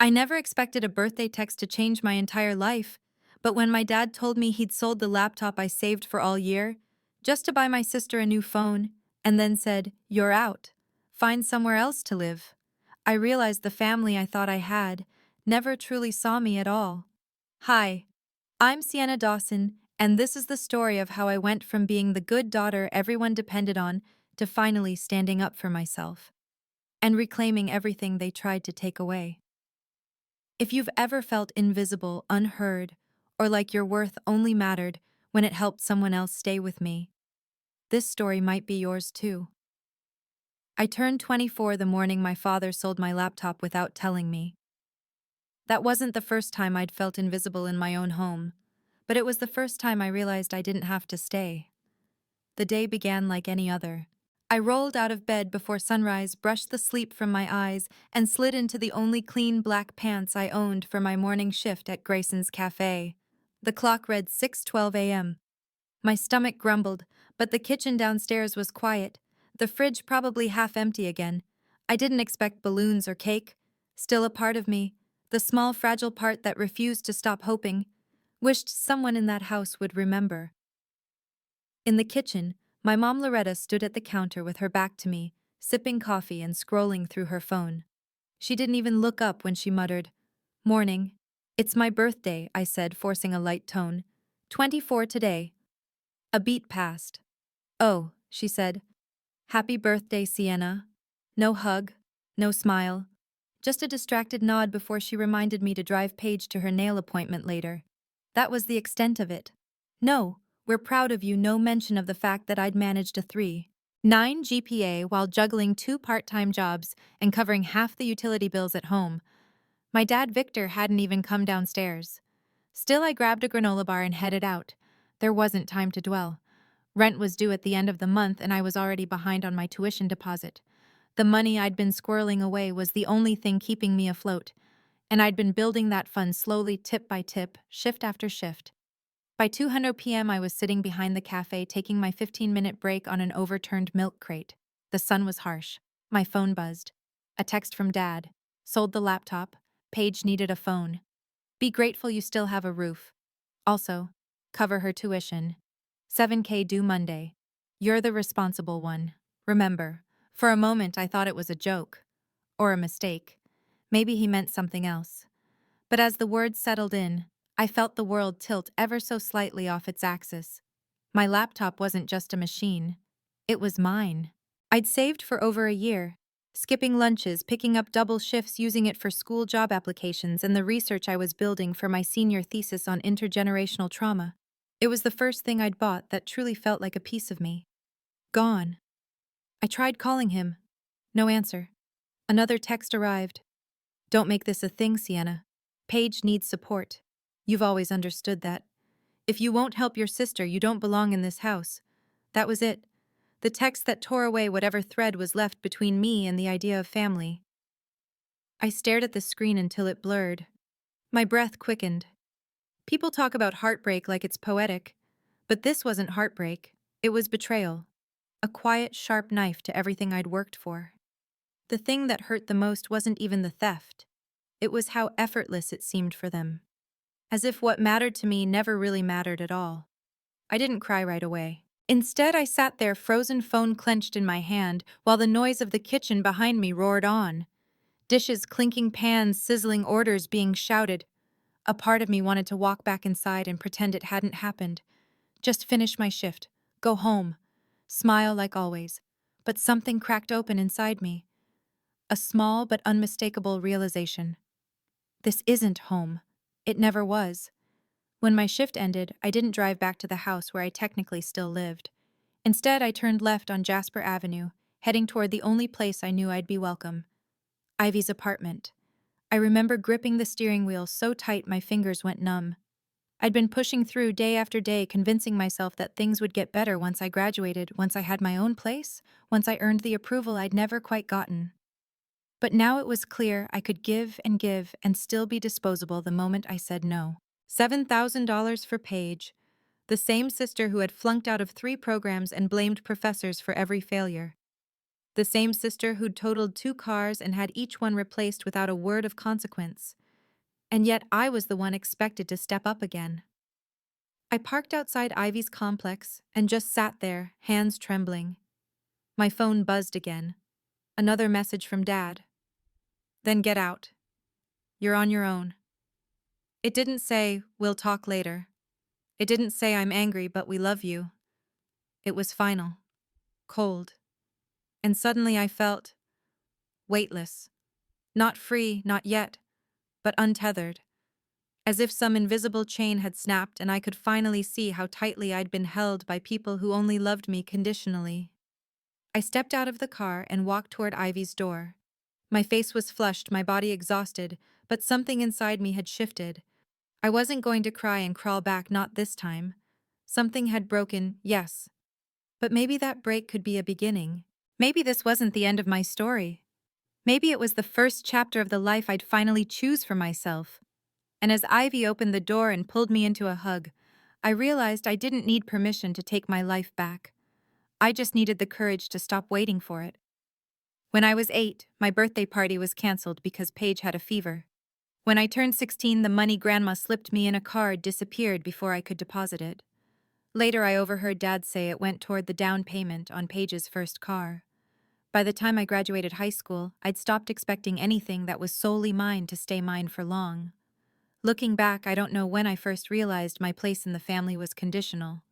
I never expected a birthday text to change my entire life, but when my dad told me he'd sold the laptop I saved for all year, just to buy my sister a new phone, and then said, "You're out. Find somewhere else to live," I realized the family I thought I had never truly saw me at all. Hi, I'm Sienna Dawson, and this is the story of how I went from being the good daughter everyone depended on to finally standing up for myself and reclaiming everything they tried to take away. If you've ever felt invisible, unheard, or like your worth only mattered when it helped someone else stay with me, this story might be yours too. I turned 24 the morning my father sold my laptop without telling me. That wasn't the first time I'd felt invisible in my own home, but it was the first time I realized I didn't have to stay. The day began like any other. I rolled out of bed before sunrise, brushed the sleep from my eyes, and slid into the only clean black pants I owned for my morning shift at Grayson's Cafe. The clock read 6:12 a.m. My stomach grumbled, but the kitchen downstairs was quiet, the fridge probably half empty again. I didn't expect balloons or cake. Still a part of me, the small fragile part that refused to stop hoping, wished someone in that house would remember. In the kitchen, my mom Loretta stood at the counter with her back to me, sipping coffee and scrolling through her phone. She didn't even look up when she muttered, "Morning." "It's my birthday," I said, forcing a light tone. 24 today." A beat passed. "Oh," she said. "Happy birthday, Sienna." No hug, no smile. Just a distracted nod before she reminded me to drive Paige to her nail appointment later. That was the extent of it. "No, we're proud of you," no mention of the fact that I'd managed a 3.9 GPA while juggling 2 part-time jobs and covering half the utility bills at home. My dad Victor hadn't even come downstairs. Still, I grabbed a granola bar and headed out. There wasn't time to dwell. Rent was due at the end of the month and I was already behind on my tuition deposit. The money I'd been squirreling away was the only thing keeping me afloat, and I'd been building that fund slowly, tip by tip, shift after shift. By 2:00 p.m. I was sitting behind the cafe taking my 15-minute break on an overturned milk crate. The sun was harsh. My phone buzzed. A text from Dad. "Sold the laptop. Paige needed a phone. Be grateful you still have a roof. Also, cover her tuition. 7K due Monday. You're the responsible one. Remember." For a moment I thought it was a joke. Or a mistake. Maybe he meant something else. But as the words settled in, I felt the world tilt ever so slightly off its axis. My laptop wasn't just a machine. It was mine. I'd saved for over a year, skipping lunches, picking up double shifts, using it for school job applications and the research I was building for my senior thesis on intergenerational trauma. It was the first thing I'd bought that truly felt like a piece of me. Gone. I tried calling him. No answer. Another text arrived. "Don't make this a thing, Sienna. Paige needs support. You've always understood that. If you won't help your sister, you don't belong in this house." That was it. The text that tore away whatever thread was left between me and the idea of family. I stared at the screen until it blurred. My breath quickened. People talk about heartbreak like it's poetic, but this wasn't heartbreak. It was betrayal. A quiet, sharp knife to everything I'd worked for. The thing that hurt the most wasn't even the theft. It was how effortless it seemed for them. As if what mattered to me never really mattered at all. I didn't cry right away. Instead, I sat there, frozen phone clenched in my hand, while the noise of the kitchen behind me roared on. Dishes clinking, pans sizzling, orders being shouted. A part of me wanted to walk back inside and pretend it hadn't happened. Just finish my shift. Go home. Smile like always. But something cracked open inside me. A small but unmistakable realization. This isn't home. It never was. When my shift ended, I didn't drive back to the house where I technically still lived. Instead, I turned left on Jasper Avenue, heading toward the only place I knew I'd be welcome. Ivy's apartment. I remember gripping the steering wheel so tight my fingers went numb. I'd been pushing through day after day, convincing myself that things would get better once I graduated, once I had my own place, once I earned the approval I'd never quite gotten. But now it was clear I could give and still be disposable the moment I said no. $7,000 for Paige, the same sister who had flunked out of 3 programs and blamed professors for every failure. The same sister who'd totaled 2 cars and had each one replaced without a word of consequence. And yet I was the one expected to step up again. I parked outside Ivy's complex and just sat there, hands trembling. My phone buzzed again. Another message from Dad. Then get out. You're on your own. It didn't say, we'll talk later. It didn't say I'm angry but we love you. It was final. Cold. And suddenly I felt weightless. Not free, not yet, but untethered. As if some invisible chain had snapped and I could finally see how tightly I'd been held by people who only loved me conditionally. I stepped out of the car and walked toward Ivy's door. My face was flushed, my body exhausted, but something inside me had shifted. I wasn't going to cry and crawl back, not this time. Something had broken, yes. But maybe that break could be a beginning. Maybe this wasn't the end of my story. Maybe it was the first chapter of the life I'd finally choose for myself. And as Ivy opened the door and pulled me into a hug, I realized I didn't need permission to take my life back. I just needed the courage to stop waiting for it. When I was 8, my birthday party was canceled because Paige had a fever. When I turned 16, the money Grandma slipped me in a card disappeared before I could deposit it. Later, I overheard Dad say it went toward the down payment on Paige's first car. By the time I graduated high school, I'd stopped expecting anything that was solely mine to stay mine for long. Looking back, I don't know when I first realized my place in the family was conditional.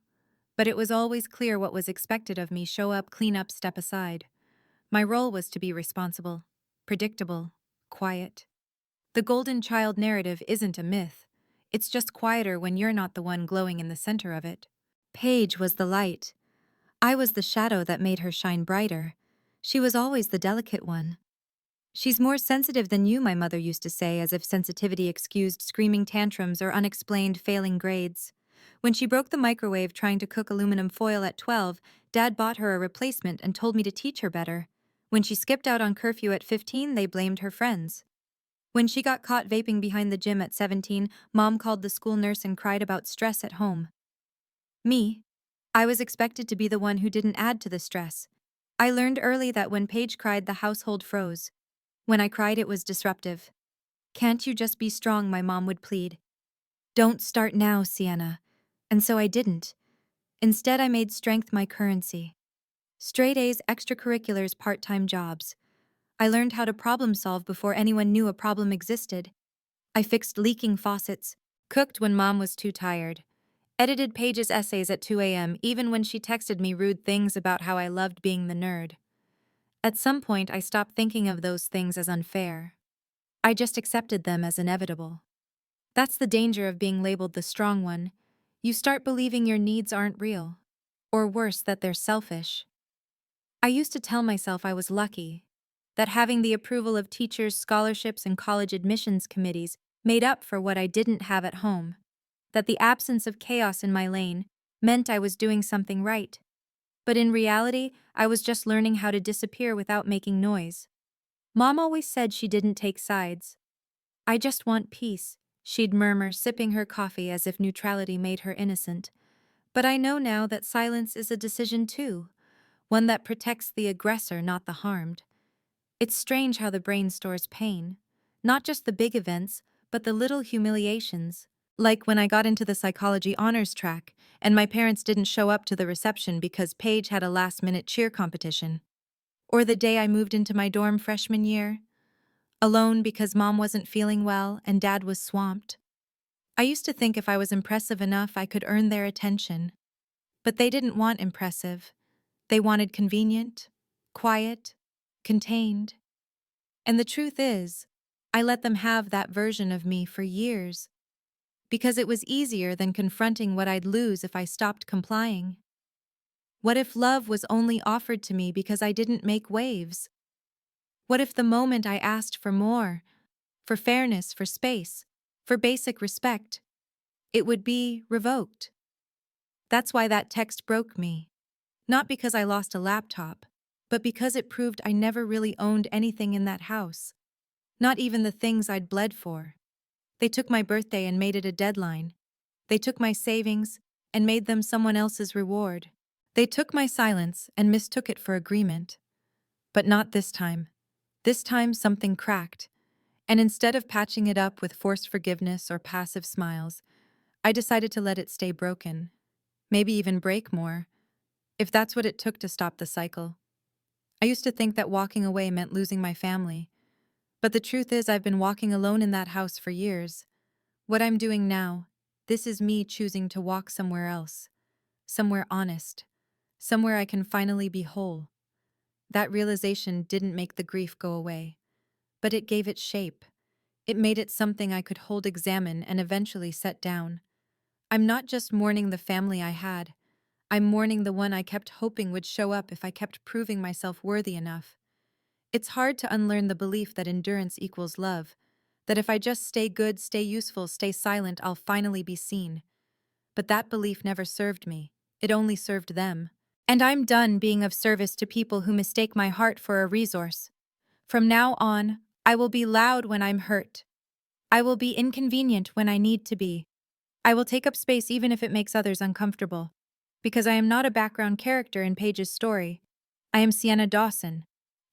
But it was always clear what was expected of me: show up, clean up, step aside. My role was to be responsible, predictable, quiet. The golden child narrative isn't a myth. It's just quieter when you're not the one glowing in the center of it. Paige was the light. I was the shadow that made her shine brighter. She was always the delicate one. She's more sensitive than you, my mother used to say, as if sensitivity excused screaming tantrums or unexplained failing grades. When she broke the microwave trying to cook aluminum foil at 12, Dad bought her a replacement and told me to teach her better. When she skipped out on curfew at 15, they blamed her friends. When she got caught vaping behind the gym at 17, Mom called the school nurse and cried about stress at home. Me? I was expected to be the one who didn't add to the stress. I learned early that when Paige cried, the household froze. When I cried, it was disruptive. Can't you just be strong, my mom would plead. Don't start now, Sienna. And so I didn't. Instead, I made strength my currency. Straight A's, extracurriculars, part-time jobs. I learned how to problem solve before anyone knew a problem existed. I fixed leaking faucets, cooked when Mom was too tired, edited Paige's essays at 2 a.m. even when she texted me rude things about how I loved being the nerd. At some point, I stopped thinking of those things as unfair. I just accepted them as inevitable. That's the danger of being labeled the strong one. You start believing your needs aren't real. Or worse, that they're selfish. I used to tell myself I was lucky, that having the approval of teachers, scholarships, and college admissions committees made up for what I didn't have at home, that the absence of chaos in my lane meant I was doing something right. But in reality, I was just learning how to disappear without making noise. Mom always said she didn't take sides. I just want peace, she'd murmur, sipping her coffee as if neutrality made her innocent. But I know now that silence is a decision too, one that protects the aggressor, not the harmed. It's strange how the brain stores pain, not just the big events, but the little humiliations. Like when I got into the psychology honors track, and my parents didn't show up to the reception because Paige had a last-minute cheer competition. Or the day I moved into my dorm freshman year, alone because Mom wasn't feeling well and Dad was swamped. I used to think if I was impressive enough, I could earn their attention. But they didn't want impressive. They wanted convenient, quiet, contained. And the truth is, I let them have that version of me for years, because it was easier than confronting what I'd lose if I stopped complying. What if love was only offered to me because I didn't make waves? What if the moment I asked for more, for fairness, for space, for basic respect, it would be revoked? That's why that text broke me. Not because I lost a laptop, but because it proved I never really owned anything in that house. Not even the things I'd bled for. They took my birthday and made it a deadline. They took my savings and made them someone else's reward. They took my silence and mistook it for agreement. But not this time. This time something cracked, and instead of patching it up with forced forgiveness or passive smiles, I decided to let it stay broken. Maybe even break more, if that's what it took to stop the cycle. I used to think that walking away meant losing my family, but the truth is I've been walking alone in that house for years. What I'm doing now, this is me choosing to walk somewhere else, somewhere honest, somewhere I can finally be whole. That realization didn't make the grief go away, but it gave it shape. It made it something I could hold, examine, and eventually set down. I'm not just mourning the family I had, I'm mourning the one I kept hoping would show up if I kept proving myself worthy enough. It's hard to unlearn the belief that endurance equals love, that if I just stay good, stay useful, stay silent, I'll finally be seen. But that belief never served me. It only served them. And I'm done being of service to people who mistake my heart for a resource. From now on, I will be loud when I'm hurt. I will be inconvenient when I need to be. I will take up space even if it makes others uncomfortable. Because I am not a background character in Paige's story. I am Sienna Dawson.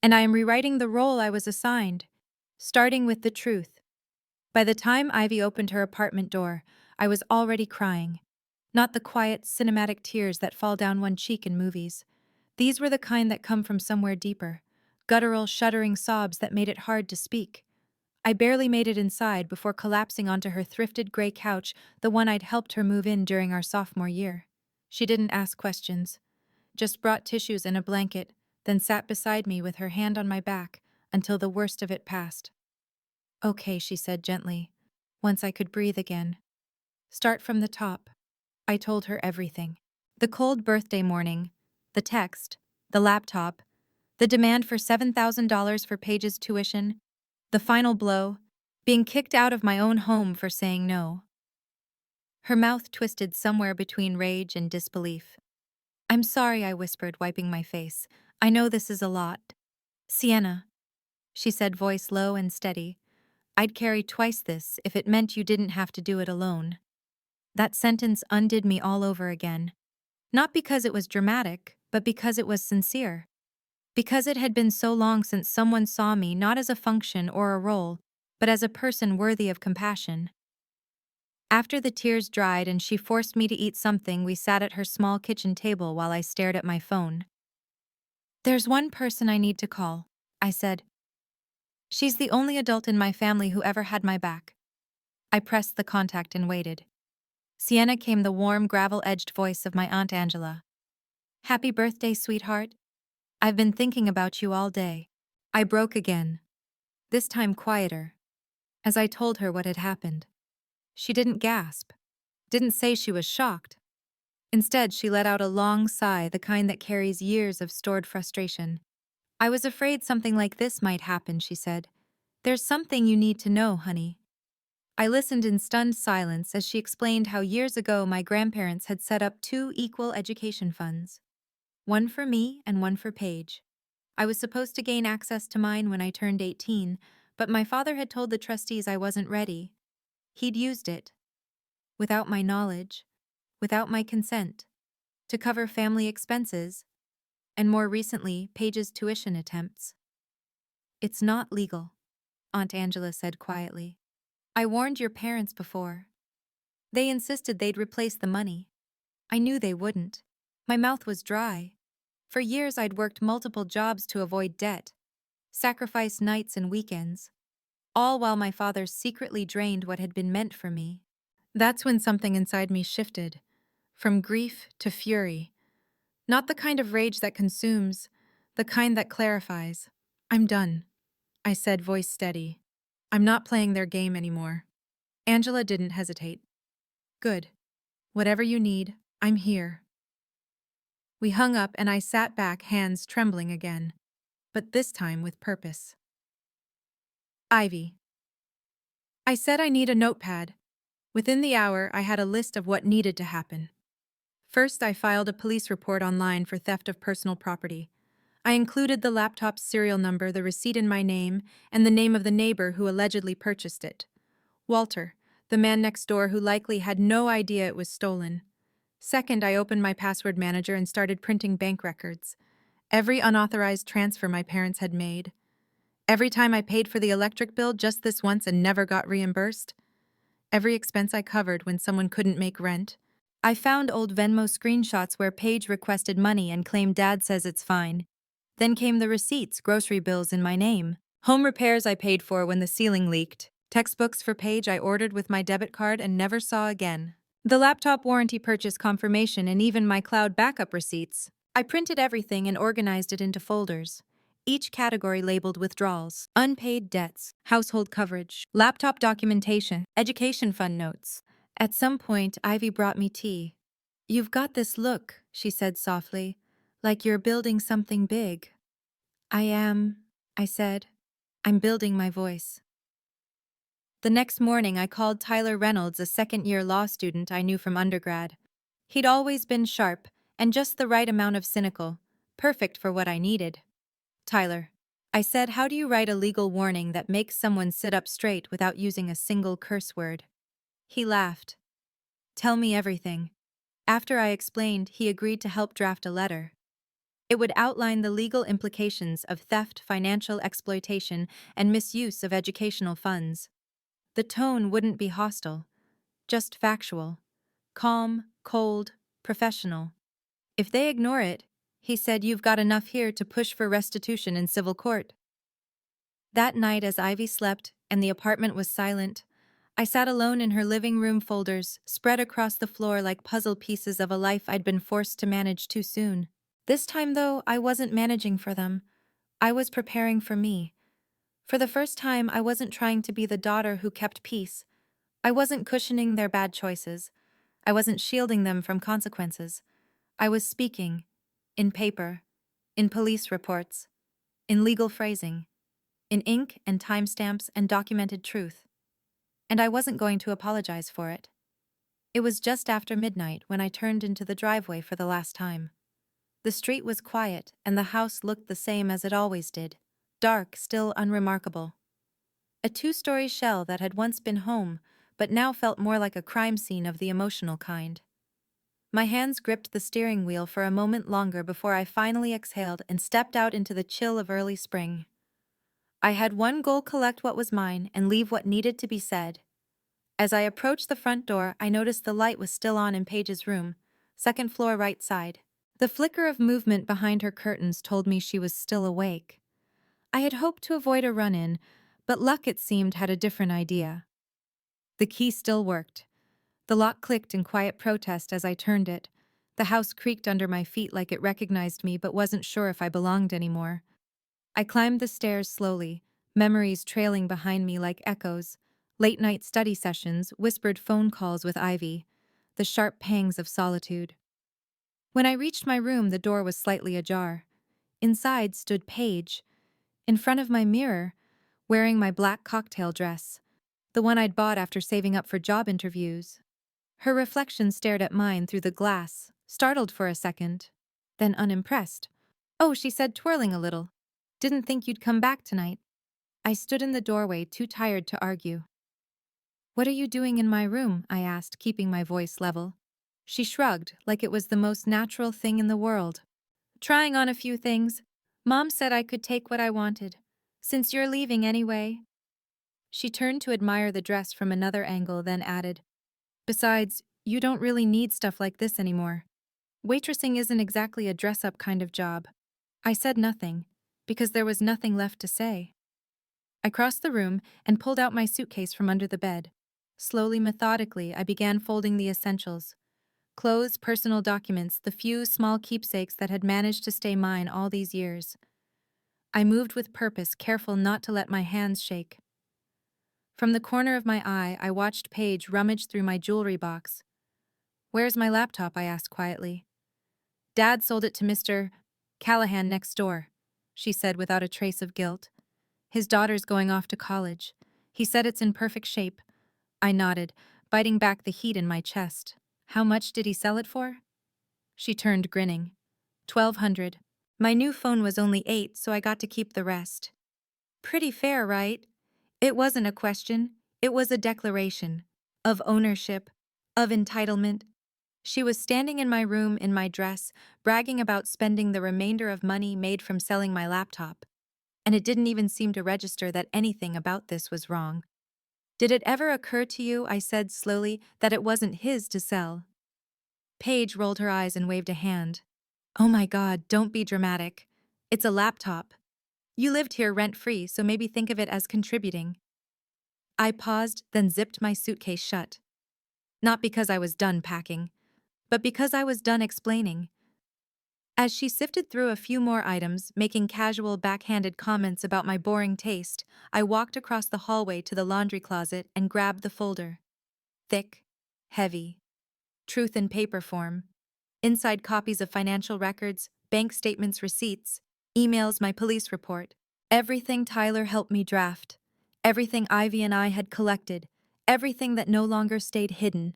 And I am rewriting the role I was assigned, starting with the truth. By the time Ivy opened her apartment door, I was already crying. Not the quiet, cinematic tears that fall down one cheek in movies. These were the kind that come from somewhere deeper, guttural, shuddering sobs that made it hard to speak. I barely made it inside before collapsing onto her thrifted gray couch, the one I'd helped her move in during our sophomore year. She didn't ask questions, just brought tissues and a blanket, then sat beside me with her hand on my back until the worst of it passed. "Okay," she said gently, once I could breathe again. "Start from the top." I told her everything. The cold birthday morning, the text, the laptop, the demand for $7,000 for Paige's tuition, the final blow, being kicked out of my own home for saying no. Her mouth twisted somewhere between rage and disbelief. "I'm sorry," I whispered, wiping my face. "I know this is a lot." "Sienna," she said, voice low and steady, "I'd carry twice this if it meant you didn't have to do it alone." That sentence undid me all over again. Not because it was dramatic, but because it was sincere. Because it had been so long since someone saw me not as a function or a role, but as a person worthy of compassion. After the tears dried and she forced me to eat something, we sat at her small kitchen table while I stared at my phone. "There's one person I need to call," I said. "She's the only adult in my family who ever had my back." I pressed the contact and waited. Sienna came the warm, gravel-edged voice of my Aunt Angela. "Happy birthday, sweetheart. I've been thinking about you all day." I broke again, this time quieter, as I told her what had happened. She didn't gasp, didn't say she was shocked. Instead, she let out a long sigh, the kind that carries years of stored frustration. "I was afraid something like this might happen," she said. "There's something you need to know, honey." I listened in stunned silence as she explained how years ago my grandparents had set up two equal education funds. One for me and one for Paige. I was supposed to gain access to mine when I turned 18, but my father had told the trustees I wasn't ready. He'd used it, without my knowledge, without my consent, to cover family expenses, and more recently, Paige's tuition attempts. "It's not legal," Aunt Angela said quietly. "I warned your parents before. They insisted they'd replace the money. I knew they wouldn't. My mouth was dry. For years I'd worked multiple jobs to avoid debt, sacrificed nights and weekends, all while my father secretly drained what had been meant for me." That's when something inside me shifted, from grief to fury. Not the kind of rage that consumes, the kind that clarifies. "I'm done," I said, voice steady. "I'm not playing their game anymore." Angela didn't hesitate. "Good. Whatever you need, I'm here." We hung up and I sat back, hands trembling again, but this time with purpose. "Ivy." I said, "I need a notepad." Within the hour, I had a list of what needed to happen. First, I filed a police report online for theft of personal property. I included the laptop's serial number, the receipt in my name, and the name of the neighbor who allegedly purchased it. Walter, the man next door who likely had no idea it was stolen. Second, I opened my password manager and started printing bank records. Every unauthorized transfer my parents had made. Every time I paid for the electric bill just this once and never got reimbursed. Every expense I covered when someone couldn't make rent. I found old Venmo screenshots where Paige requested money and claimed Dad says it's fine. Then came the receipts, grocery bills in my name. Home repairs I paid for when the ceiling leaked. Textbooks for Paige I ordered with my debit card and never saw again. The laptop warranty purchase confirmation and even my cloud backup receipts. I printed everything and organized it into folders. Each category labeled withdrawals, unpaid debts, household coverage, laptop documentation, education fund notes. At some point, Ivy brought me tea. "You've got this look," she said softly, "like you're building something big." "I am," I said. "I'm building my voice." The next morning, I called Tyler Reynolds, a second-year law student I knew from undergrad. He'd always been sharp and just the right amount of cynical, perfect for what I needed. "Tyler," I said, "how do you write a legal warning that makes someone sit up straight without using a single curse word?" He laughed. "Tell me everything." After I explained, he agreed to help draft a letter. It would outline the legal implications of theft, financial exploitation, and misuse of educational funds. The tone wouldn't be hostile, just factual. Calm, cold, professional. "If they ignore it," he said, "you've got enough here to push for restitution in civil court." That night, as Ivy slept and the apartment was silent, I sat alone in her living room, folders spread across the floor like puzzle pieces of a life I'd been forced to manage too soon. This time, though, I wasn't managing for them. I was preparing for me. For the first time, I wasn't trying to be the daughter who kept peace. I wasn't cushioning their bad choices. I wasn't shielding them from consequences. I was speaking. In paper. In police reports. In legal phrasing. In ink and timestamps and documented truth. And I wasn't going to apologize for it. It was just after midnight when I turned into the driveway for the last time. The street was quiet, and the house looked the same as it always did. Dark, still unremarkable. A two-story shell that had once been home, but now felt more like a crime scene of the emotional kind. My hands gripped the steering wheel for a moment longer before I finally exhaled and stepped out into the chill of early spring. I had one goal: collect what was mine and leave what needed to be said. As I approached the front door, I noticed the light was still on in Paige's room, second floor right side. The flicker of movement behind her curtains told me she was still awake. I had hoped to avoid a run-in, but luck, it seemed, had a different idea. The key still worked. The lock clicked in quiet protest as I turned it. The house creaked under my feet like it recognized me but wasn't sure if I belonged anymore. I climbed the stairs slowly, memories trailing behind me like echoes. Late-night study sessions, whispered phone calls with Ivy, the sharp pangs of solitude. When I reached my room, the door was slightly ajar. Inside stood Paige, in front of my mirror, wearing my black cocktail dress, the one I'd bought after saving up for job interviews. Her reflection stared at mine through the glass, startled for a second, then unimpressed. "Oh," she said, twirling a little. "Didn't think you'd come back tonight." I stood in the doorway, too tired to argue. "What are you doing in my room?" I asked, keeping my voice level. She shrugged, like it was the most natural thing in the world. "Trying on a few things. Mom said I could take what I wanted. Since you're leaving anyway." She turned to admire the dress from another angle, then added, "Besides, you don't really need stuff like this anymore. Waitressing isn't exactly a dress-up kind of job." I said nothing, because there was nothing left to say. I crossed the room and pulled out my suitcase from under the bed. Slowly, methodically, I began folding the essentials. Clothes, personal documents, the few small keepsakes that had managed to stay mine all these years. I moved with purpose, careful not to let my hands shake. From the corner of my eye, I watched Paige rummage through my jewelry box. "Where's my laptop?" I asked quietly. "Dad sold it to Mr. Callahan next door," she said without a trace of guilt. "His daughter's going off to college. He said it's in perfect shape." I nodded, biting back the heat in my chest. "How much did he sell it for?" She turned, grinning. $1,200. My new phone was only $8, so I got to keep the rest. Pretty fair, right? It wasn't a question. It was a declaration. Of ownership. Of entitlement. She was standing in my room in my dress, bragging about spending the remainder of money made from selling my laptop. And it didn't even seem to register that anything about this was wrong. Did it ever occur to you, I said slowly, that it wasn't his to sell? Paige rolled her eyes and waved a hand. Oh my God, don't be dramatic. It's a laptop. You lived here rent-free, so maybe think of it as contributing. I paused, then zipped my suitcase shut. Not because I was done packing, but because I was done explaining. As she sifted through a few more items, making casual backhanded comments about my boring taste, I walked across the hallway to the laundry closet and grabbed the folder. Thick, heavy, truth in paper form. Inside copies of financial records, bank statements, receipts, emails, my police report. Everything Tyler helped me draft. Everything Ivy and I had collected. Everything that no longer stayed hidden.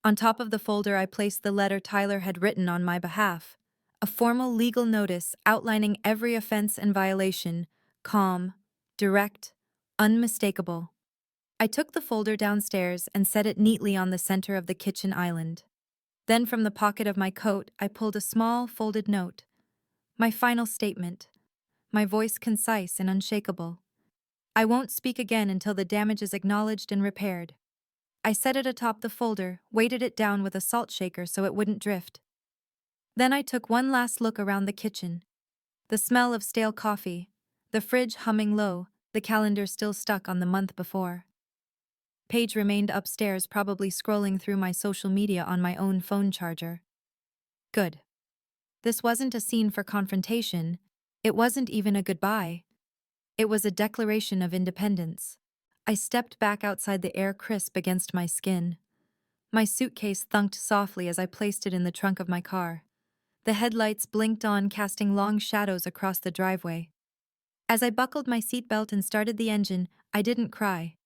On top of the folder, I placed the letter Tyler had written on my behalf. A formal legal notice outlining every offense and violation. Calm, direct, unmistakable. I took the folder downstairs and set it neatly on the center of the kitchen island. Then from the pocket of my coat, I pulled a small, folded note. My final statement. My voice concise and unshakable. I won't speak again until the damage is acknowledged and repaired. I set it atop the folder, weighted it down with a salt shaker so it wouldn't drift. Then I took one last look around the kitchen. The smell of stale coffee, the fridge humming low, the calendar still stuck on the month before. Paige remained upstairs, probably scrolling through my social media on my own phone charger. Good. This wasn't a scene for confrontation. It wasn't even a goodbye. It was a declaration of independence. I stepped back outside, the air crisp against my skin. My suitcase thunked softly as I placed it in the trunk of my car. The headlights blinked on, casting long shadows across the driveway. As I buckled my seatbelt and started the engine, I didn't cry.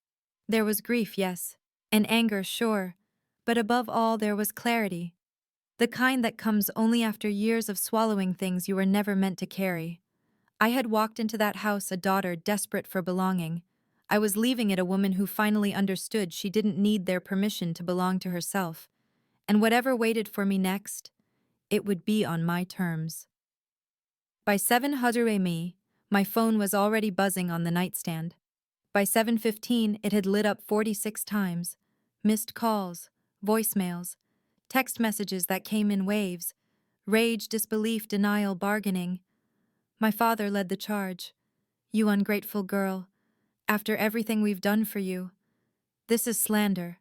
There was grief, yes, and anger, sure, but above all there was clarity. The kind that comes only after years of swallowing things you were never meant to carry. I had walked into that house a daughter desperate for belonging. I was leaving it a woman who finally understood she didn't need their permission to belong to herself. And whatever waited for me next, it would be on my terms. By 7:00 a.m., my phone was already buzzing on the nightstand. By 7:15, it had lit up 46 times. Missed calls, voicemails, text messages that came in waves, rage, disbelief, denial, bargaining. My father led the charge. You ungrateful girl. After everything we've done for you. This is slander.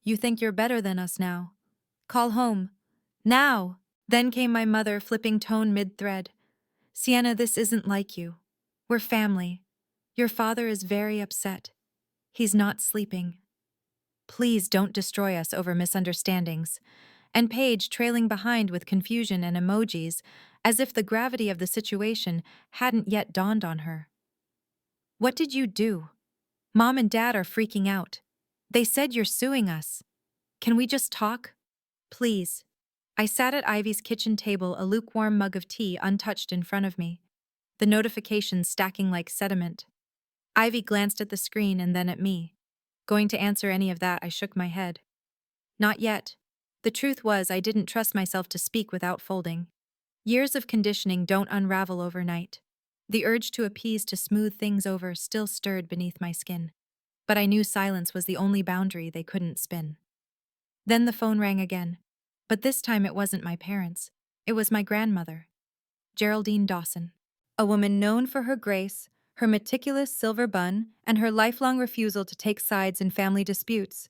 You think you're better than us now. Call home. Now! Then came my mother, flipping tone mid-thread. Sienna, this isn't like you. We're family. Your father is very upset. He's not sleeping. Please don't destroy us over misunderstandings. And Paige trailing behind with confusion and emojis, as if the gravity of the situation hadn't yet dawned on her. What did you do? Mom and Dad are freaking out. They said you're suing us. Can we just talk? Please. I sat at Ivy's kitchen table, a lukewarm mug of tea untouched in front of me, the notifications stacking like sediment. Ivy glanced at the screen and then at me. Going to answer any of that, I shook my head. Not yet. The truth was, I didn't trust myself to speak without folding. Years of conditioning don't unravel overnight. The urge to appease, to smooth things over, still stirred beneath my skin. But I knew silence was the only boundary they couldn't spin. Then the phone rang again. But this time it wasn't my parents. It was my grandmother, Geraldine Dawson. A woman known for her grace, her meticulous silver bun, and her lifelong refusal to take sides in family disputes.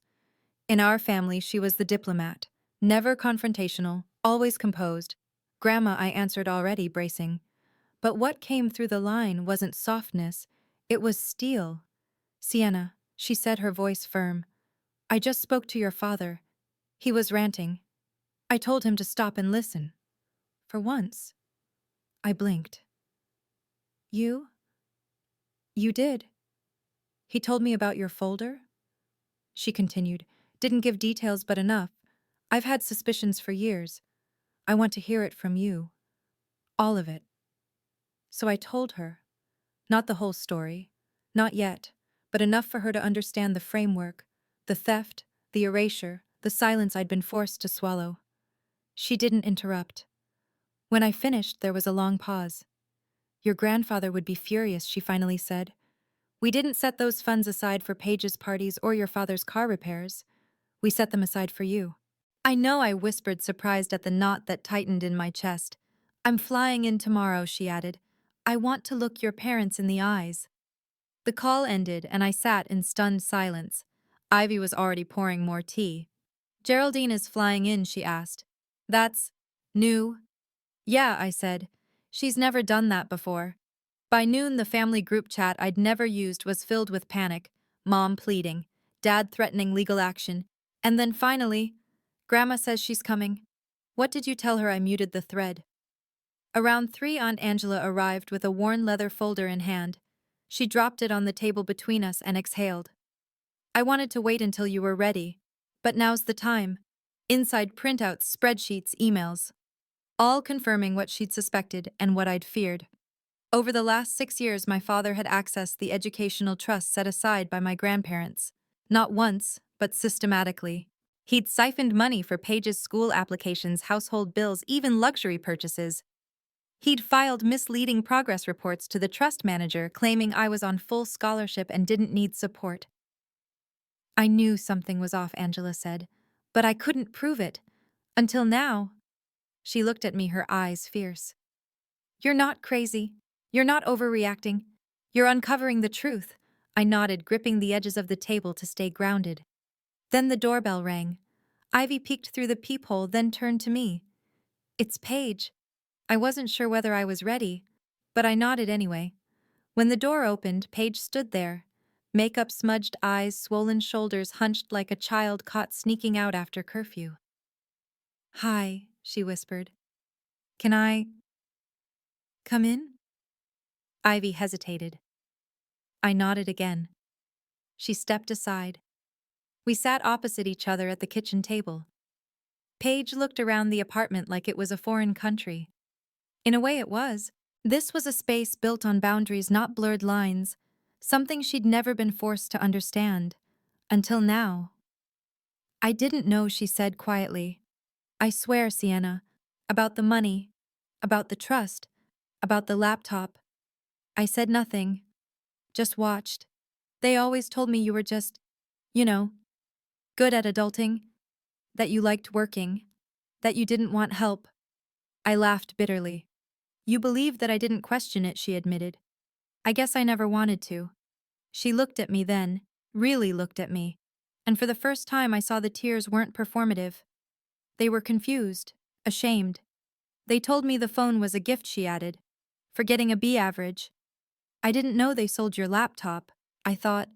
In our family, she was the diplomat, never confrontational, always composed. Grandma, I answered, already bracing. But what came through the line wasn't softness, it was steel. Sienna, she said, her voice firm. I just spoke to your father. He was ranting. I told him to stop and listen. For once. I blinked. You? You did. He told me about your folder? She continued. Didn't give details, but enough. I've had suspicions for years. I want to hear it from you. All of it. So I told her. Not the whole story. Not yet. But enough for her to understand the framework, the theft, the erasure, the silence I'd been forced to swallow. She didn't interrupt. When I finished, there was a long pause. Your grandfather would be furious, she finally said. We didn't set those funds aside for Paige's parties or your father's car repairs. We set them aside for you. I know, I whispered, surprised at the knot that tightened in my chest. I'm flying in tomorrow, she added. I want to look your parents in the eyes. The call ended and I sat in stunned silence. Ivy was already pouring more tea. Geraldine is flying in, she asked. That's new? Yeah, I said. She's never done that before. By noon, the family group chat I'd never used was filled with panic, Mom pleading, Dad threatening legal action, and then finally, Grandma says she's coming. What did you tell her? I muted the thread. Around 3, Aunt Angela arrived with a worn leather folder in hand. She dropped it on the table between us and exhaled. I wanted to wait until you were ready, but now's the time. Inside printouts, spreadsheets, emails, all confirming what she'd suspected and what I'd feared. Over the last 6 years, my father had accessed the educational trust set aside by my grandparents. Not once, but systematically. He'd siphoned money for Paige's school applications, household bills, even luxury purchases. He'd filed misleading progress reports to the trust manager, claiming I was on full scholarship and didn't need support. I knew something was off, Angela said, but I couldn't prove it. Until now. She looked at me, her eyes fierce. You're not crazy. You're not overreacting. You're uncovering the truth. I nodded, gripping the edges of the table to stay grounded. Then the doorbell rang. Ivy peeked through the peephole, then turned to me. It's Paige. I wasn't sure whether I was ready, but I nodded anyway. When the door opened, Paige stood there. Makeup-smudged eyes, swollen shoulders hunched like a child caught sneaking out after curfew. Hi, she whispered. Can I come in? Ivy hesitated. I nodded again. She stepped aside. We sat opposite each other at the kitchen table. Paige looked around the apartment like it was a foreign country. In a way it was. This was a space built on boundaries, not blurred lines, something she'd never been forced to understand. Until now. I didn't know, she said quietly. I swear, Sienna. About the money. About the trust. About the laptop. I said nothing. Just watched. They always told me you were just, good at adulting. That you liked working. That you didn't want help. I laughed bitterly. You believed that I didn't question it, she admitted. I guess I never wanted to. She looked at me then, really looked at me, and for the first time I saw the tears weren't performative. They were confused, ashamed. They told me the phone was a gift, she added, for getting a B average. I didn't know they sold your laptop. I thought.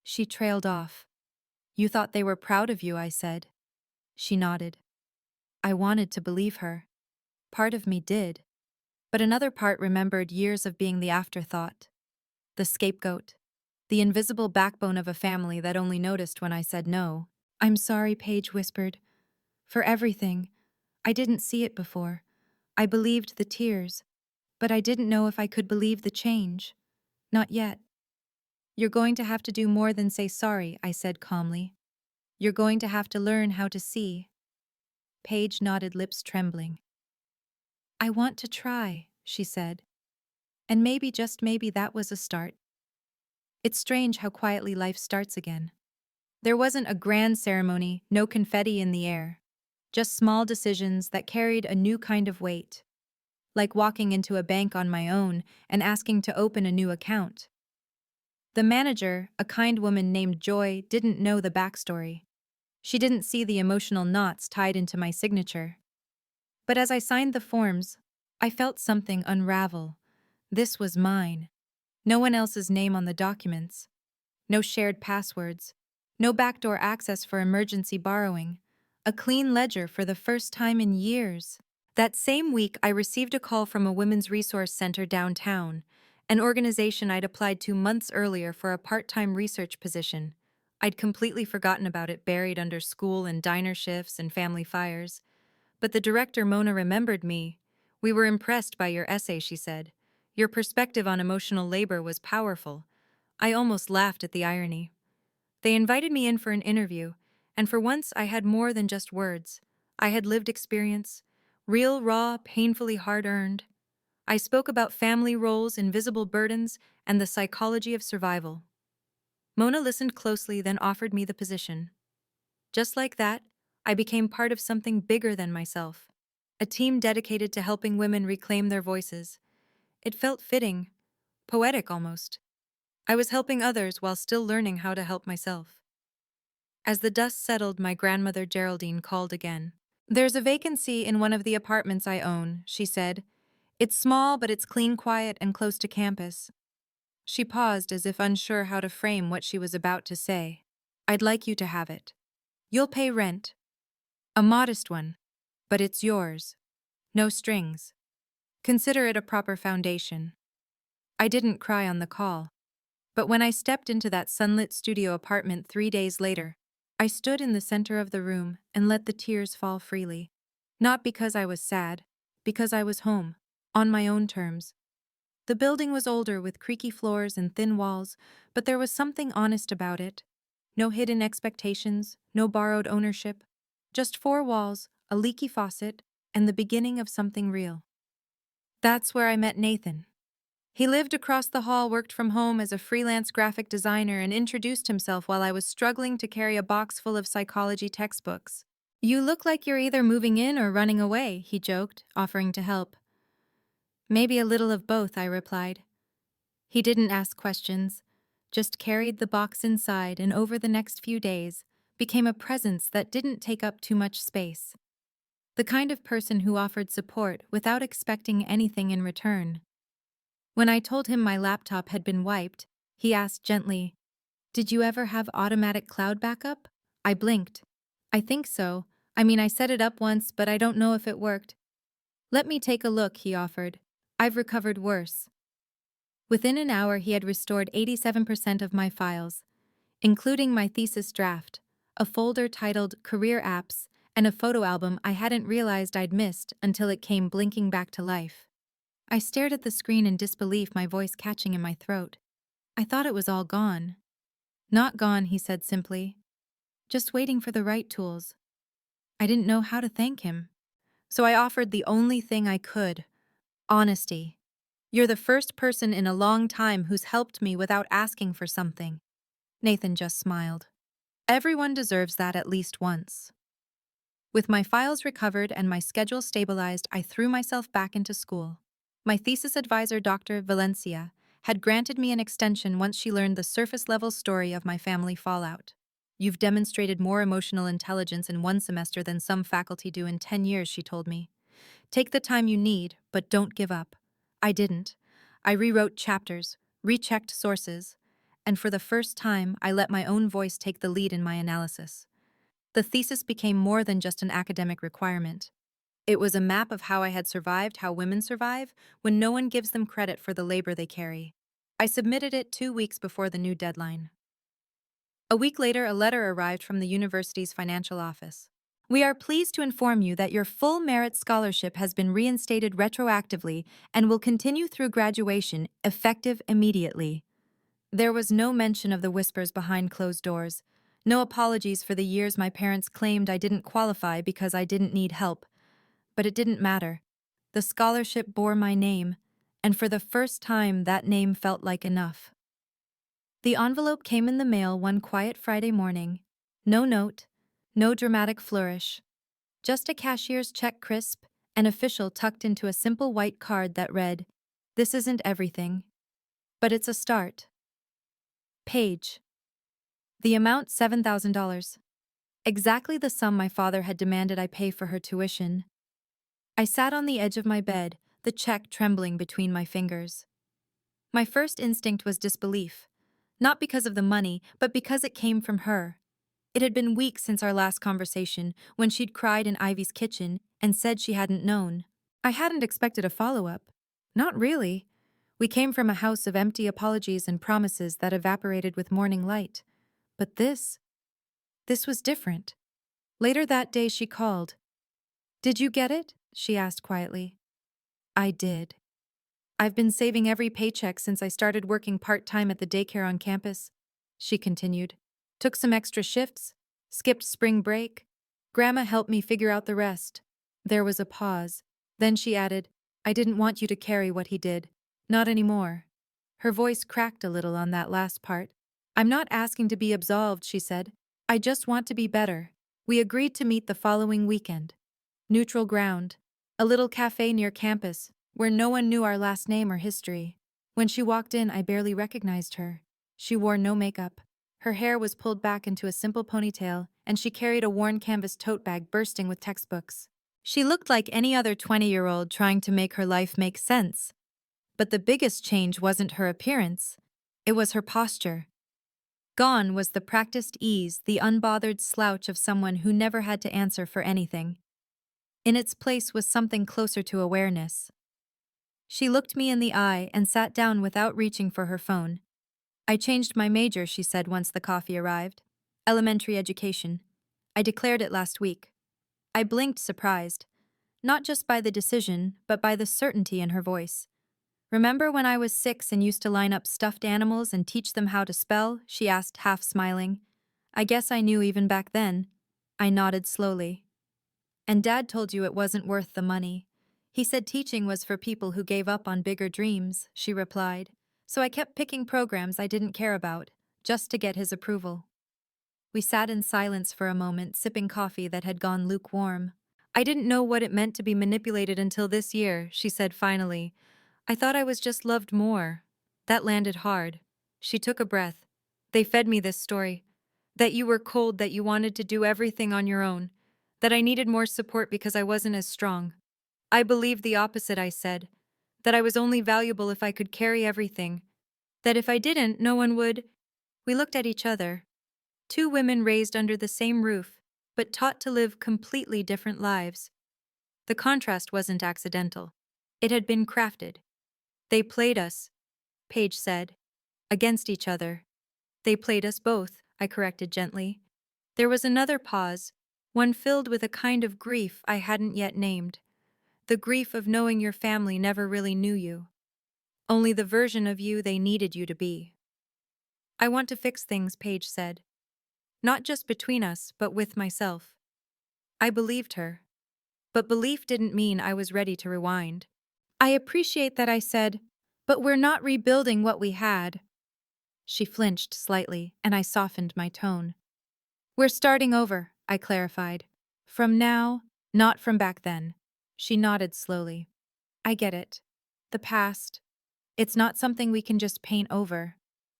She trailed off. You thought they were proud of you, I said. She nodded. I wanted to believe her. Part of me did. But another part remembered years of being the afterthought. The scapegoat. The invisible backbone of a family that only noticed when I said no. I'm sorry, Paige whispered. For everything. I didn't see it before. I believed the tears. But I didn't know if I could believe the change. Not yet. You're going to have to do more than say sorry, I said calmly. You're going to have to learn how to see. Paige nodded, lips trembling. I want to try, she said. And maybe, just maybe, that was a start. It's strange how quietly life starts again. There wasn't a grand ceremony, no confetti in the air. Just small decisions that carried a new kind of weight. Like walking into a bank on my own and asking to open a new account. The manager, a kind woman named Joy, didn't know the backstory. She didn't see the emotional knots tied into my signature. But as I signed the forms, I felt something unravel. This was mine. No one else's name on the documents. No shared passwords. No backdoor access for emergency borrowing. A clean ledger for the first time in years. That same week, I received a call from a women's resource center downtown, an organization I'd applied to months earlier for a part-time research position. I'd completely forgotten about it, buried under school and diner shifts and family fires. But the director, Mona, remembered me. We were impressed by your essay, she said. Your perspective on emotional labor was powerful. I almost laughed at the irony. They invited me in for an interview, and for once I had more than just words. I had lived experience, real, raw, painfully hard-earned. I spoke about family roles, invisible burdens, and the psychology of survival. Mona listened closely, then offered me the position. Just like that, I became part of something bigger than myself. A team dedicated to helping women reclaim their voices. It felt fitting, poetic almost. I was helping others while still learning how to help myself. As the dust settled, my grandmother Geraldine called again. "There's a vacancy in one of the apartments I own," she said. "It's small, but it's clean, quiet, and close to campus." She paused as if unsure how to frame what she was about to say. "I'd like you to have it. You'll pay rent. A modest one. But it's yours. No strings. Consider it a proper foundation." I didn't cry on the call. But when I stepped into that sunlit studio apartment 3 days later, I stood in the center of the room and let the tears fall freely. Not because I was sad, because I was home, on my own terms. The building was older with creaky floors and thin walls, but there was something honest about it. No hidden expectations, no borrowed ownership. Just four walls, a leaky faucet, and the beginning of something real. That's where I met Nathan. He lived across the hall, worked from home as a freelance graphic designer, and introduced himself while I was struggling to carry a box full of psychology textbooks. "You look like you're either moving in or running away," he joked, offering to help. "Maybe a little of both," I replied. He didn't ask questions, just carried the box inside, and over the next few days, became a presence that didn't take up too much space. The kind of person who offered support without expecting anything in return. When I told him my laptop had been wiped, he asked gently, "Did you ever have automatic cloud backup?" I blinked. "I think so. I set it up once, but I don't know if it worked." "Let me take a look," he offered. "I've recovered worse." Within an hour, he had restored 87% of my files, including my thesis draft, a folder titled Career Apps, and a photo album I hadn't realized I'd missed until it came blinking back to life. I stared at the screen in disbelief, my voice catching in my throat. I thought it was all gone. "Not gone," he said simply. "Just waiting for the right tools." I didn't know how to thank him. So I offered the only thing I could: honesty. "You're the first person in a long time who's helped me without asking for something." Nathan just smiled. "Everyone deserves that at least once." With my files recovered and my schedule stabilized, I threw myself back into school. My thesis advisor, Dr. Valencia, had granted me an extension once she learned the surface-level story of my family fallout. "You've demonstrated more emotional intelligence in one semester than some faculty do in 10 years, she told me. "Take the time you need, but don't give up." I didn't. I rewrote chapters, rechecked sources, and for the first time, I let my own voice take the lead in my analysis. The thesis became more than just an academic requirement. It was a map of how I had survived, how women survive, when no one gives them credit for the labor they carry. I submitted it 2 weeks before the new deadline. A week later, a letter arrived from the university's financial office. "We are pleased to inform you that your full merit scholarship has been reinstated retroactively and will continue through graduation, effective immediately." There was no mention of the whispers behind closed doors, no apologies for the years my parents claimed I didn't qualify because I didn't need help. But it didn't matter. The scholarship bore my name, and for the first time that name felt like enough. The envelope came in the mail one quiet Friday morning. No note, no dramatic flourish. Just a cashier's check, crisp and official, tucked into a simple white card that read, "This isn't everything, but it's a start." Page. The amount, $7,000. Exactly the sum my father had demanded I pay for her tuition. I sat on the edge of my bed, the check trembling between my fingers. My first instinct was disbelief, not because of the money, but because it came from her. It had been weeks since our last conversation, when she'd cried in Ivy's kitchen and said she hadn't known. I hadn't expected a follow-up. Not really. We came from a house of empty apologies and promises that evaporated with morning light. But this was different. Later that day she called. "Did you get it?" she asked quietly. I did. "I've been saving every paycheck since I started working part-time at the daycare on campus," she continued. "Took some extra shifts, skipped spring break, Grandma helped me figure out the rest. There was a pause. Then she added, I didn't want you to carry what he did. Not anymore. Her voice cracked a little on that last part. I'm not asking to be absolved, she said. I just want to be better. We agreed to meet the following weekend. Neutral ground. A little cafe near campus, where no one knew our last name or history. When she walked in, I barely recognized her. She wore no makeup. Her hair was pulled back into a simple ponytail, and she carried a worn canvas tote bag bursting with textbooks. She looked like any other 20-year-old trying to make her life make sense. But the biggest change wasn't her appearance. It was her posture. Gone was the practiced ease, the unbothered slouch of someone who never had to answer for anything. In its place was something closer to awareness. She looked me in the eye and sat down without reaching for her phone. I changed my major, she said once the coffee arrived. Elementary education. I declared it last week. I blinked, surprised. Not just by the decision, but by the certainty in her voice. Remember when I was 6 and used to line up stuffed animals and teach them how to spell? She asked, half smiling. I guess I knew even back then. I nodded slowly. And Dad told you it wasn't worth the money. He said teaching was for people who gave up on bigger dreams, she replied. So I kept picking programs I didn't care about, just to get his approval. We sat in silence for a moment, sipping coffee that had gone lukewarm. I didn't know what it meant to be manipulated until this year, she said finally. I thought I was just loved more. That landed hard. She took a breath. They fed me this story. That you were cold, that you wanted to do everything on your own. That I needed more support because I wasn't as strong. I believed the opposite, I said. That I was only valuable if I could carry everything. That if I didn't, no one would. We looked at each other. Two women raised under the same roof, but taught to live completely different lives. The contrast wasn't accidental. It had been crafted. They played us, Paige said, against each other. They played us both, I corrected gently. There was another pause, one filled with a kind of grief I hadn't yet named. The grief of knowing your family never really knew you. Only the version of you they needed you to be. I want to fix things, Paige said. Not just between us, but with myself. I believed her. But belief didn't mean I was ready to rewind. I appreciate that, I said, but we're not rebuilding what we had. She flinched slightly, and I softened my tone. We're starting over, I clarified. From now, not from back then. She nodded slowly. I get it. The past. It's not something we can just paint over.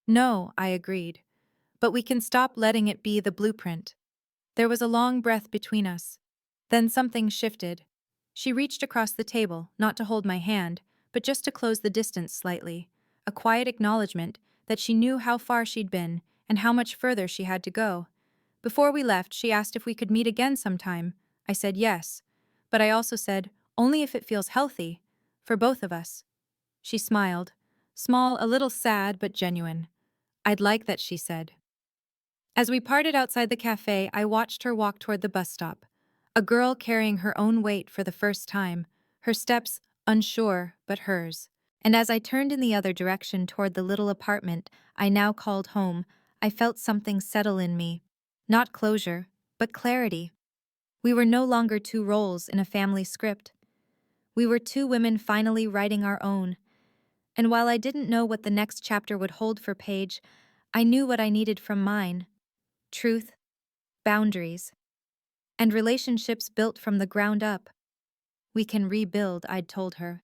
No, I agreed. But we can stop letting it be the blueprint. There was a long breath between us. Then something shifted. She reached across the table, not to hold my hand, but just to close the distance slightly, a quiet acknowledgement that she knew how far she'd been and how much further she had to go. Before we left, she asked if we could meet again sometime. I said yes, but I also said, only if it feels healthy, for both of us. She smiled, small, a little sad, but genuine. I'd like that, she said. As we parted outside the cafe, I watched her walk toward the bus stop. A girl carrying her own weight for the first time, her steps unsure but hers. And as I turned in the other direction toward the little apartment I now called home, I felt something settle in me. Not closure, but clarity. We were no longer two roles in a family script. We were two women finally writing our own. And while I didn't know what the next chapter would hold for Paige, I knew what I needed from mine. Truth, boundaries, and relationships built from the ground up. We can rebuild, I'd told her.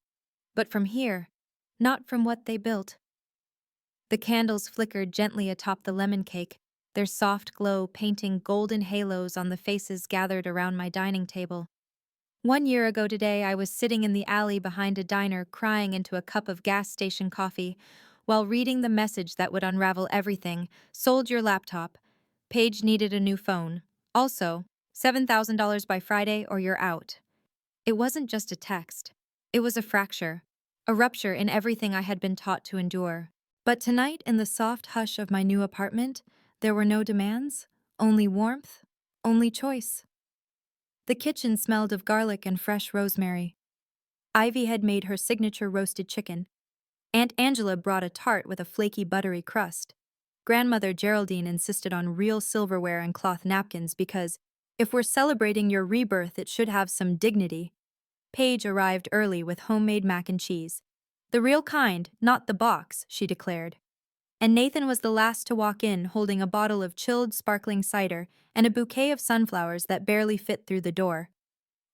But from here, not from what they built. The candles flickered gently atop the lemon cake, their soft glow painting golden halos on the faces gathered around my dining table. 1 year ago today, I was sitting in the alley behind a diner crying into a cup of gas station coffee while reading the message that would unravel everything. Sold your laptop. Paige needed a new phone. Also, $7,000 by Friday or you're out. It wasn't just a text. It was a fracture, a rupture in everything I had been taught to endure. But tonight, in the soft hush of my new apartment, there were no demands, only warmth, only choice. The kitchen smelled of garlic and fresh rosemary. Ivy had made her signature roasted chicken. Aunt Angela brought a tart with a flaky buttery crust. Grandmother Geraldine insisted on real silverware and cloth napkins because If we're celebrating your rebirth, it should have some dignity. Paige arrived early with homemade mac and cheese. The real kind, not the box, she declared. And Nathan was the last to walk in, holding a bottle of chilled sparkling cider and a bouquet of sunflowers that barely fit through the door.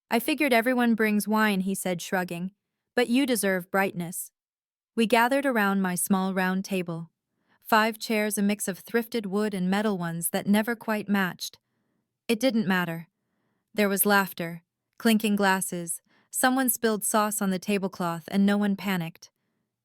I figured everyone brings wine, he said, shrugging. But you deserve brightness. We gathered around my small round table. 5 chairs, a mix of thrifted wood and metal ones that never quite matched. It didn't matter. There was laughter, clinking glasses, someone spilled sauce on the tablecloth, and no one panicked.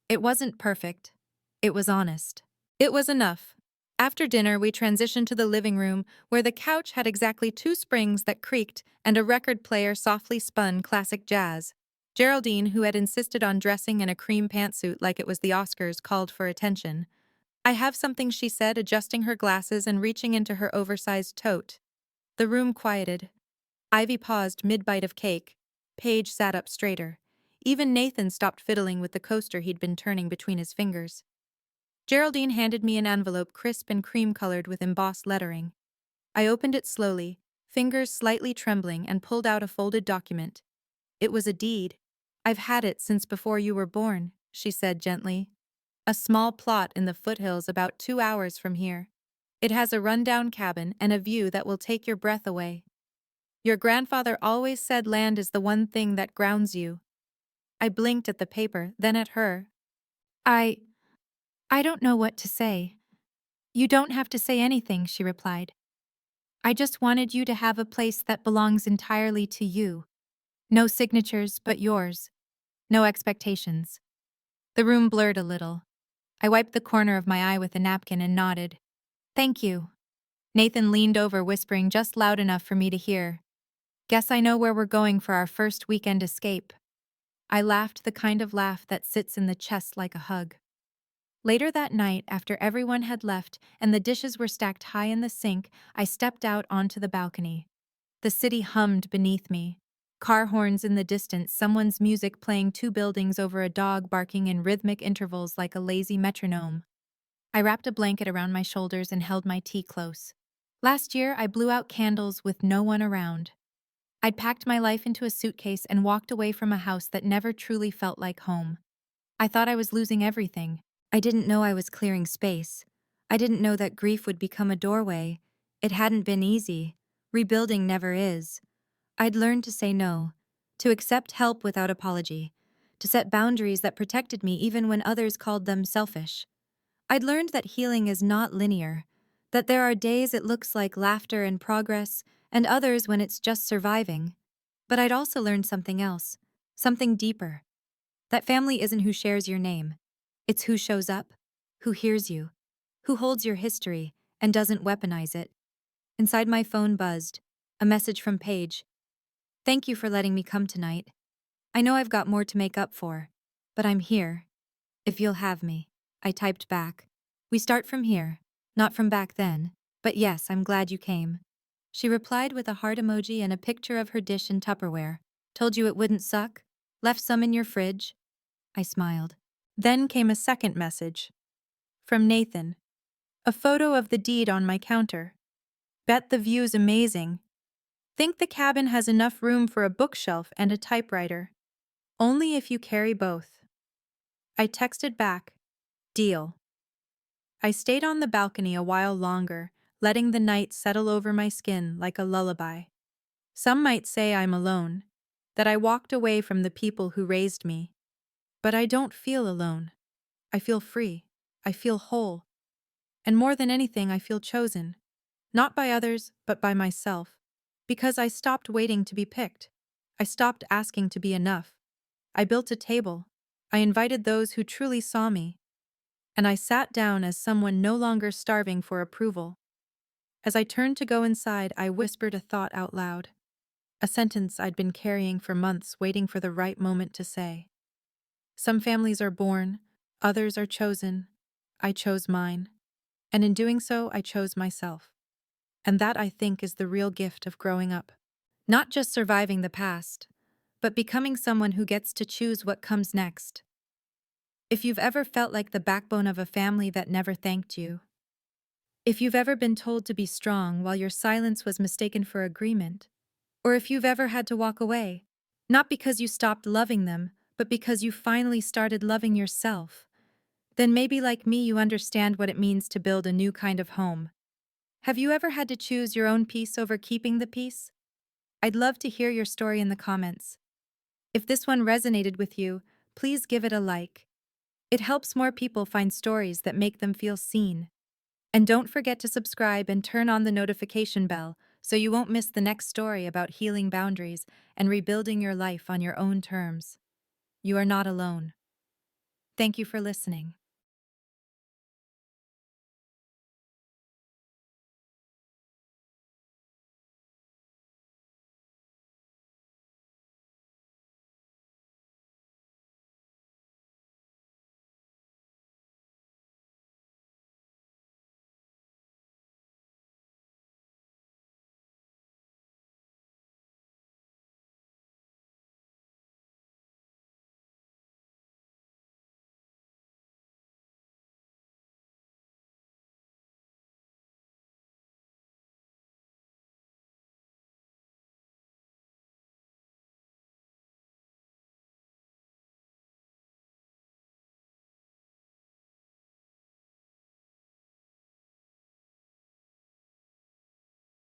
It wasn't perfect. It was honest. It was enough. After dinner, we transitioned to the living room, where the couch had exactly 2 springs that creaked and a record player softly spun classic jazz. Geraldine, who had insisted on dressing in a cream pantsuit like it was the Oscars, called for attention. I have something, she said, adjusting her glasses and reaching into her oversized tote. The room quieted. Ivy paused mid-bite of cake. Paige sat up straighter. Even Nathan stopped fiddling with the coaster he'd been turning between his fingers. Geraldine handed me an envelope, crisp and cream-colored with embossed lettering. I opened it slowly, fingers slightly trembling, and pulled out a folded document. It was a deed. I've had it since before you were born, she said gently. A small plot in the foothills about 2 hours from here. It has a rundown cabin and a view that will take your breath away. Your grandfather always said land is the one thing that grounds you. I blinked at the paper, then at her. I don't know what to say. You don't have to say anything, she replied. I just wanted you to have a place that belongs entirely to you. No signatures but yours. No expectations. The room blurred a little. I wiped the corner of my eye with a napkin and nodded. Thank you. Nathan leaned over, whispering just loud enough for me to hear. Guess I know where we're going for our first weekend escape. I laughed, the kind of laugh that sits in the chest like a hug. Later that night, after everyone had left and the dishes were stacked high in the sink, I stepped out onto the balcony. The city hummed beneath me. Car horns in the distance, someone's music playing 2 buildings over, a dog barking in rhythmic intervals like a lazy metronome. I wrapped a blanket around my shoulders and held my tea close. Last year, I blew out candles with no one around. I'd packed my life into a suitcase and walked away from a house that never truly felt like home. I thought I was losing everything. I didn't know I was clearing space. I didn't know that grief would become a doorway. It hadn't been easy. Rebuilding never is. I'd learned to say no, to accept help without apology, to set boundaries that protected me even when others called them selfish. I'd learned that healing is not linear, that there are days it looks like laughter and progress, and others when it's just surviving. But I'd also learned something else, something deeper. That family isn't who shares your name. It's who shows up, who hears you, who holds your history and doesn't weaponize it. Inside my phone buzzed, a message from Paige. Thank you for letting me come tonight. I know I've got more to make up for, but I'm here. If you'll have me. I typed back. We start from here, not from back then, but yes, I'm glad you came. She replied with a heart emoji and a picture of her dish in Tupperware. Told you it wouldn't suck? Left some in your fridge? I smiled. Then came a second message. From Nathan. A photo of the deed on my counter. Bet the view's amazing. Think the cabin has enough room for a bookshelf and a typewriter. Only if you carry both. I texted back. Deal. I stayed on the balcony a while longer, letting the night settle over my skin like a lullaby. Some might say I'm alone, that I walked away from the people who raised me. But I don't feel alone. I feel free. I feel whole. And more than anything, I feel chosen. Not by others, but by myself. Because I stopped waiting to be picked. I stopped asking to be enough. I built a table. I invited those who truly saw me. And I sat down as someone no longer starving for approval. As I turned to go inside, I whispered a thought out loud. A sentence I'd been carrying for months, waiting for the right moment to say. Some families are born, others are chosen. I chose mine. And in doing so, I chose myself. And that, I think, is the real gift of growing up. Not just surviving the past, but becoming someone who gets to choose what comes next. If you've ever felt like the backbone of a family that never thanked you, If you've ever been told to be strong while your silence was mistaken for agreement, or if you've ever had to walk away, not because you stopped loving them, but because you finally started loving yourself, then maybe like me you understand what it means to build a new kind of home. Have you ever had to choose your own peace over keeping the peace? I'd love to hear your story in the comments. If this one resonated with you, please give it a like. It helps more people find stories that make them feel seen. And don't forget to subscribe and turn on the notification bell so you won't miss the next story about healing boundaries and rebuilding your life on your own terms. You are not alone. Thank you for listening.